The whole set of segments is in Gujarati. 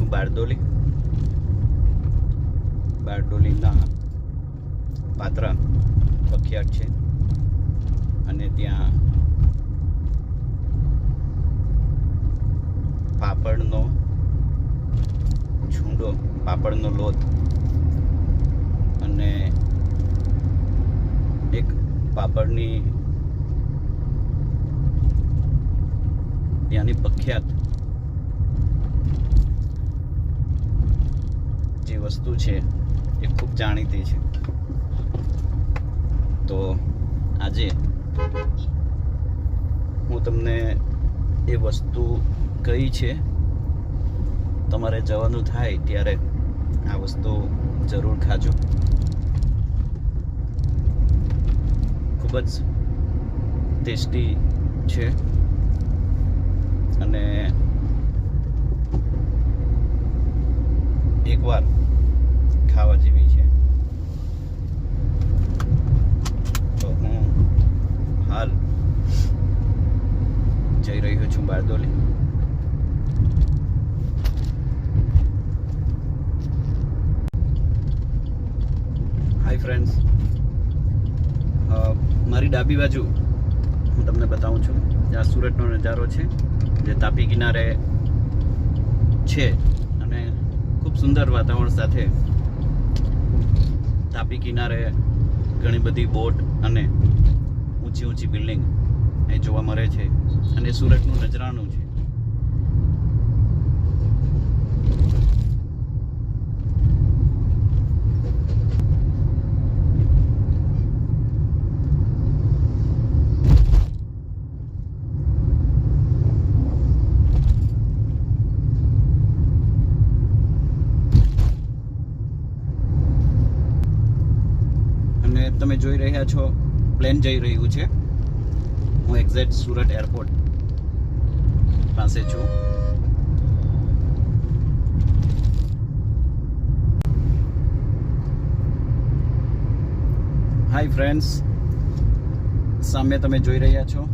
છું બારડોલીના પાત્રા પ્રખ્યાત છે અને ત્યાં પાપડનો છૂંડો, પાપડનો લોટ અને એક પાપડની ત્યાંની પ્રખ્યાત જે વસ્તુ છે એ ખૂબ જાણીતી છે. તો આજે હું તમને એ વસ્તુ કઈ છે, તમારે જવાનું થાય ત્યારે આ વસ્તુ જરૂર ખાજો. ખૂબ જ ટેસ્ટી છે અને એકવાર ખાવા જેવી છે. તો હું હાલ જઈ રહ્યો છું બારડોલી. હાય ફ્રેન્ડ્સ, મારી ડાબી બાજુ હું તમને બતાવું છું. આ સુરતનો નજારો છે જે તાપી કિનારે છે અને ખૂબ સુંદર વાતાવરણ સાથે તાપી કિનારે ઘણી બધી બોટ અને ઊંચી બિલ્ડિંગ એ જોવા મળે છે અને સુરતનું નજરાણું છે. તમે જોઈ રહ્યા છો પ્લેન જઈ રહ્યું છે. હું એક્ઝેક્ટ સુરત એરપોર્ટ પાસે છું. હાય ફ્રેન્ડ્સ, સામે તમે જોઈ રહ્યા છો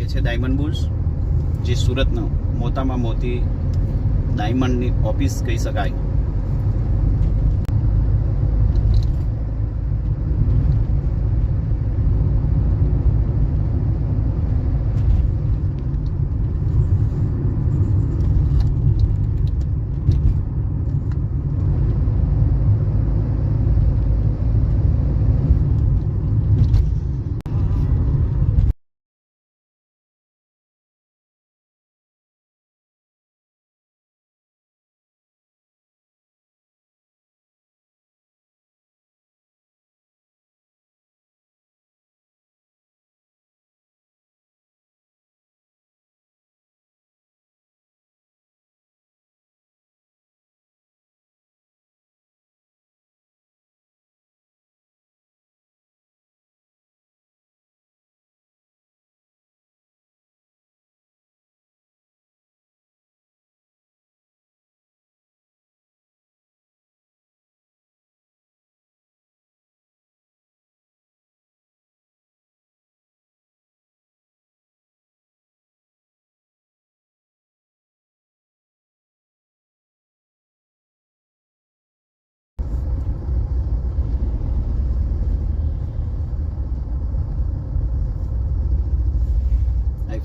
એ છે ડાયમંડ બુલ્સ, જે સુરતનો મોટામાં મોટી ડાયમંડની ઓફિસ કહી શકાય.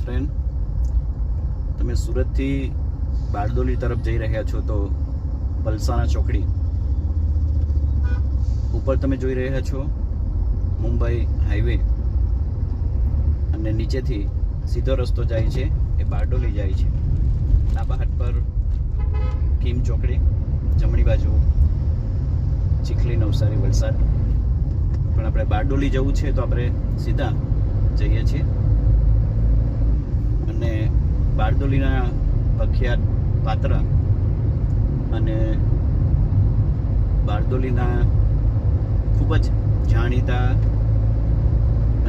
ફ્રેન્ડ, તમે સુરતથી બારડોલી તરફ જઈ રહ્યા છો તો પલસાણા ચોકડી ઉપર તમે જોઈ રહ્યા છો મુંબઈ હાઈવે અને નીચેથી સીધો રસ્તો જાય છે એ બારડોલી જાય છે. ડાબા હાથ પર કિમ ચોકડી, જમણી બાજુ ચીખલી, નવસારી, વલસાડ. પણ આપણે બારડોલી જવું છે તો આપણે સીધા જઈએ છીએ અને બારડોલીના પ્રખ્યાત પાત્રા અને બારડોલીના ખૂબ જ જાણીતા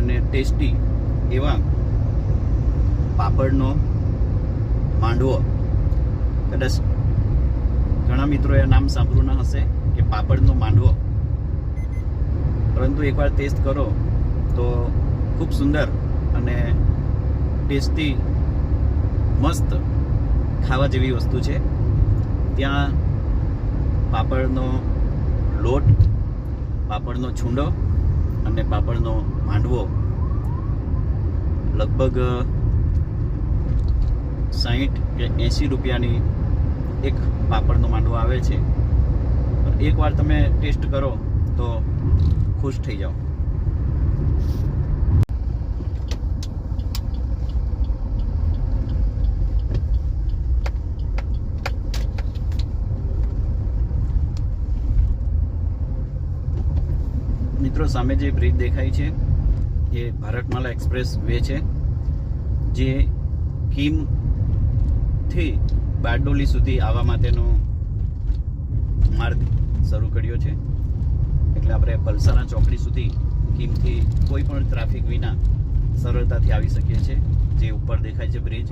અને ટેસ્ટી એવા પાપડનો માંડવો, કદાચ ઘણા મિત્રોએ નામ સાંભળ્યું ન હશે કે પાપડનો માંડવો, પરંતુ એકવાર ટેસ્ટ કરો તો ખૂબ સુંદર અને ટેસ્ટી મસ્ત ખાવા જેવી વસ્તુ છે. ત્યાં પાપડનો લોટ, પાપડનો છૂંડો અને પાપડનો માંડવો લગભગ 60 કે 80 રૂપિયાની એક પાપડનો માંડવો આવે છે. એકવાર તમે ટેસ્ટ કરો તો ખુશ થઈ જાઓ. મિત્રો, સામે જે બ્રિજ દેખાય છે એ ભારતમાલા એક્સપ્રેસ વે છે, જે કીમથી બારડોલી સુધી આવવા માટેનો માર્ગ શરૂ કર્યો છે. એટલે આપણે પલસાણા ચોકડી સુધી કીમથી કોઈ પણ ટ્રાફિક વિના સરળતાથી આવી શકીએ છીએ. જે ઉપર દેખાય છે બ્રિજ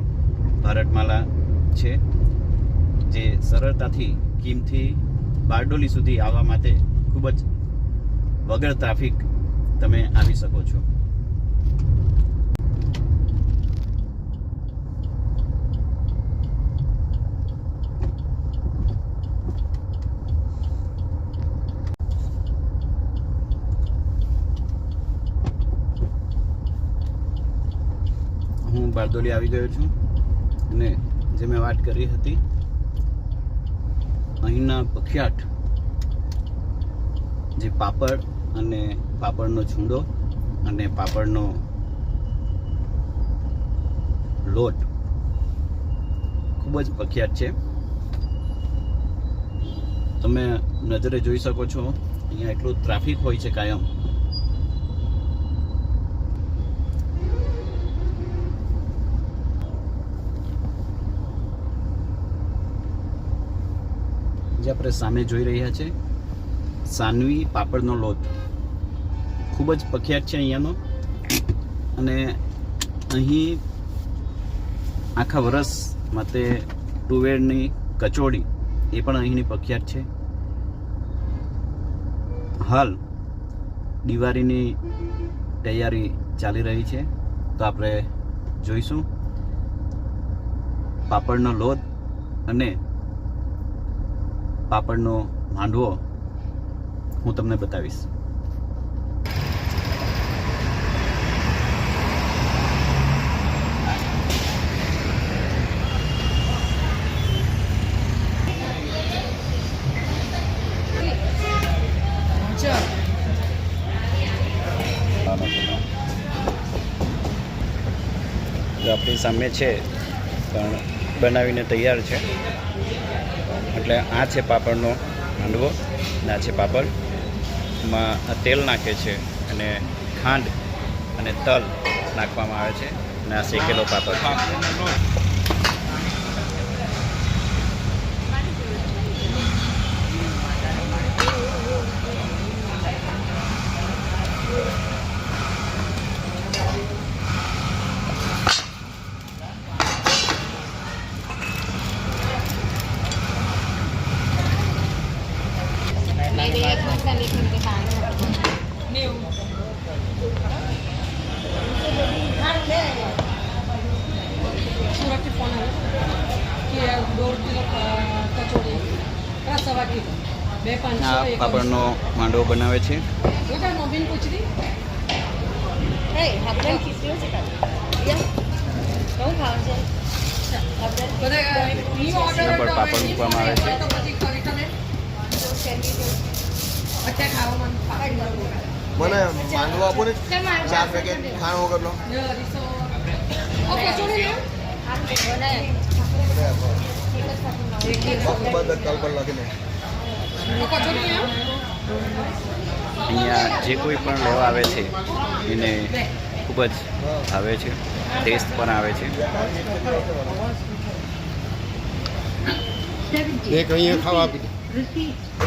ભારતમાલા છે, જે સરળતાથી કીમથી બારડોલી સુધી આવવા માટે ખૂબ જ વગર ટ્રાફિક તમે આવી શકો છો. હું બારડોલી આવી ગયો છું અને જે મેં વાત કરી હતી, અહીંના પ્રખ્યાત જે પાપડ અને પાપડનો છૂંદો અને પાપડનો લોટ ખૂબ જ પ્રખ્યાત છે. તમે નજરે જોઈ શકો છો, અહીંયા એટલું ટ્રાફિક હોય છે કાયમ. જે આપણે સામે જોઈ રહ્યા છે સાનવી પાપડનો લોટ ખૂબ જ પ્રખ્યાત છે અહીંયાનો. અને અહીં આખા વર્ષ માટે તુવેરની કચોડી એ પણ અહીંની પ્રખ્યાત છે. હાલ દિવાળીની તૈયારી ચાલી રહી છે, તો આપણે જોઈશું પાપડનો લોટ અને પાપડનો માંડવો હું તમને બતાવીશ. આપણી સામે છે પણ બનાવીને તૈયાર છે. એટલે આ છે પાપડનો માંડવો અને આ છે પાપડ. માં તેલ નાખે છે અને ખાંડ અને તલ નાખવામાં આવે છે અને આ શેકેલો પાપડ છે. આ પાપડનો માંડવો બનાવે છે. પાપડ મૂકવામાં આવે છે. મને માંડવો આપો ને 4 પેકેટ ખાણ વગરનો. અહીંયા જે કોઈ પણ લેવા આવે છે એને ખૂબ જ ભાવે છે, ટેસ્ટ પણ આવે છે. એક અહીંયા ખાવા આપી દે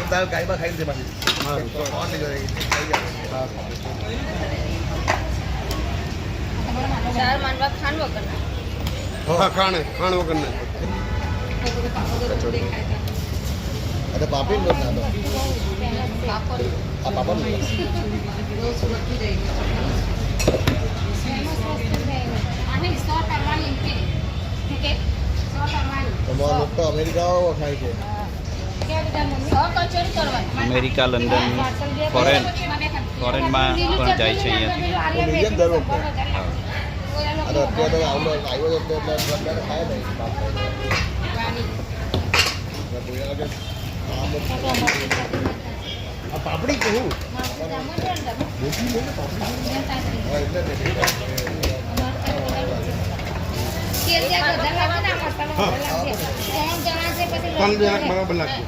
તાર ગાયમાં ખાઈ દે પાછી. ચાર માંડવા ખાંડ વગરના. હા, ખાણ વગરના. અરે પાપડી નો ના દો. પાપડ આ પાપડ નો. આને 100 ટકાની ઇમ્પી. ઠીક છે, 100 ટકાની. તમારો લોકો અમેરિકા ખાય છે. કચોરી કરવાની અમેરિકા, લંડન, ફોરેનમાં પણ જાય છે અહીંયાથી. મીડિયમ દર વખતે હા. આ તો અત્યારે તો આવ્યો તો એટલે અત્યારે ખાય નહીં બાપ આ પાપડી કહું મોટી નહીં ને પાપડી હા એટલે બરાબર લાગશે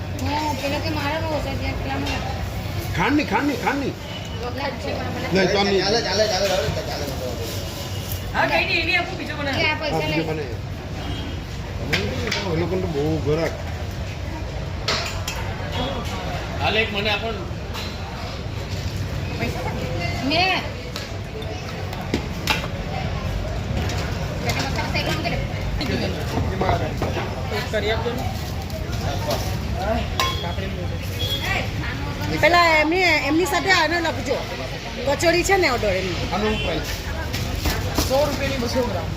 ખાંડ નહીં નહીં ચાલે ચાલે ચાલે ચાલે બને એ લોકો તો બહુ ગરાક હાલ એક મને આપો ને. પેલા એમની સાથે આનો લખજો કચોરી છે ને ઓર્ડર એમની આનું પ્રાઇસ 100 રૂપિયાની 200 ગ્રામ.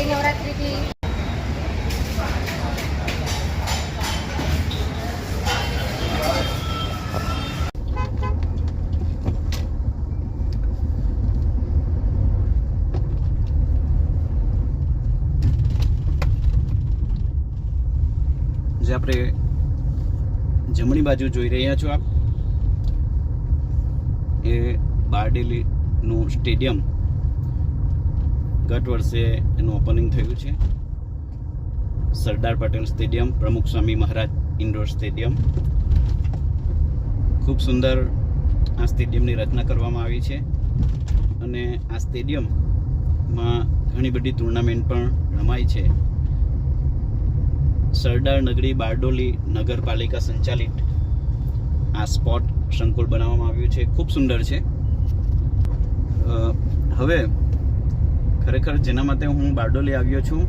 નવરાત્રી જે આપણે જમણી બાજુ જોઈ રહ્યા છો આપ, એ બારડોલીનું સ્ટેડિયમ ગત વર્ષે એનું ઓપનિંગ થયું છે. સરદાર પટેલ સ્ટેડિયમ, પ્રમુખ સ્વામી મહારાજ ઇન્ડોર સ્ટેડિયમ. ખૂબ સુંદર આ સ્ટેડિયમની રચના કરવામાં આવી છે અને આ સ્ટેડિયમમાં ઘણી બધી ટુર્નામેન્ટ પણ રમાય છે. સરદાર નગરી બારડોલી નગરપાલિકા સંચાલિત આ સ્પોર્ટ સંકુલ બનાવવામાં આવ્યું છે. ખૂબ સુંદર છે. હવે ખરેખર જેના માટે હું બારડોલી આવ્યો છું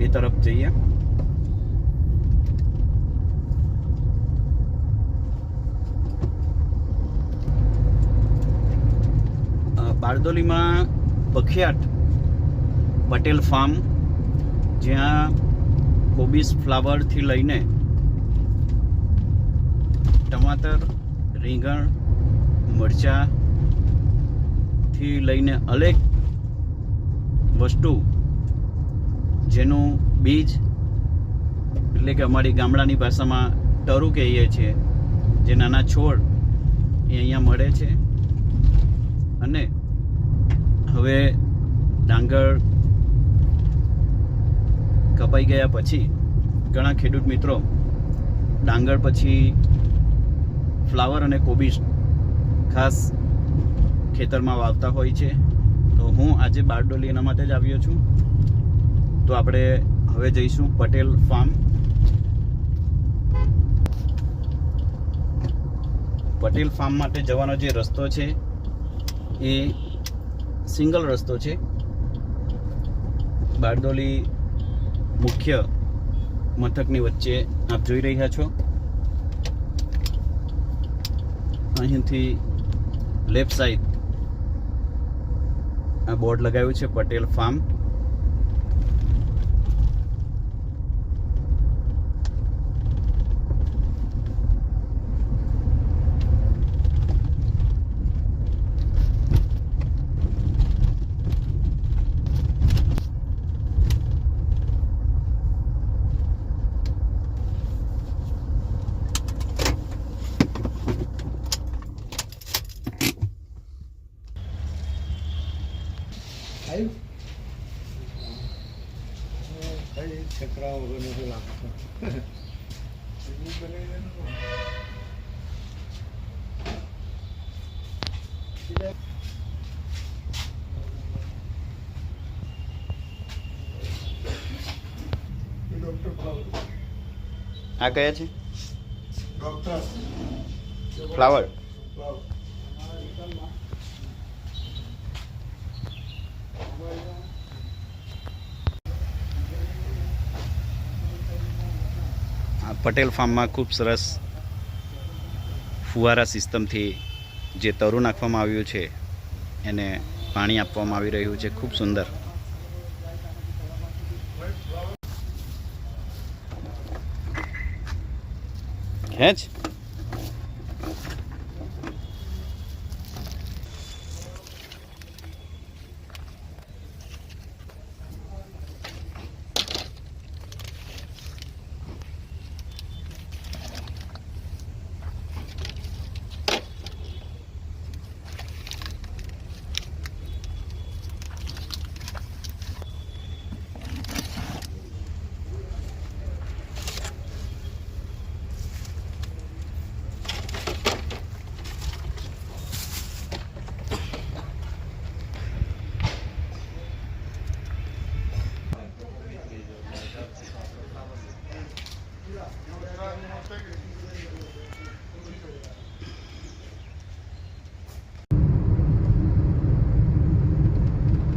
એ તરફ જઈએ. બારડોલીમાં પ્રખ્યાત પટેલ ફાર્મ, જ્યાં કોબીસ ફ્લાવરથી લઈને ટમાટર, રીંગણ, મરચાંથી લઈને અનેક વસ્તુ જેનું બીજ એટલે કે અમારી ગામડાની ભાષામાં ટરું કહીએ છીએ, જે નાના છોડ એ અહીંયા મળે છે. અને હવે ડાંગર કપાઈ ગયા પછી ઘણા ખેડૂત મિત્રો ડાંગર પછી ફ્લાવર અને કોબીજ ખાસ ખેતરમાં વાવતા હોય છે. તો હું આજે બારડોલી એના માટે જ આવ્યો છું. તો આપણે હવે જઈશું પટેલ ફાર્મ. પટેલ ફાર્મ માટે જવાનો જે રસ્તો છે એ સિંગલ રસ્તો છે. બારડોલી મુખ્ય મથકની વચ્ચે આપ જોઈ રહ્યા છો. અહીંથી લેફ્ટ સાઈડ આ બોર્ડ લગાવ્યું છે પટેલ ફાર્મ. છકરા વગર નથી લાગતું. આ કયા છે? Doctor flower. પટેલ ફાર્મમાં ખૂબ સરસ ફુવારા સિસ્ટમથી જે તરું નાખવામાં આવ્યું છે એને પાણી આપવામાં આવી રહ્યું છે. ખૂબ સુંદર. ખેંચ.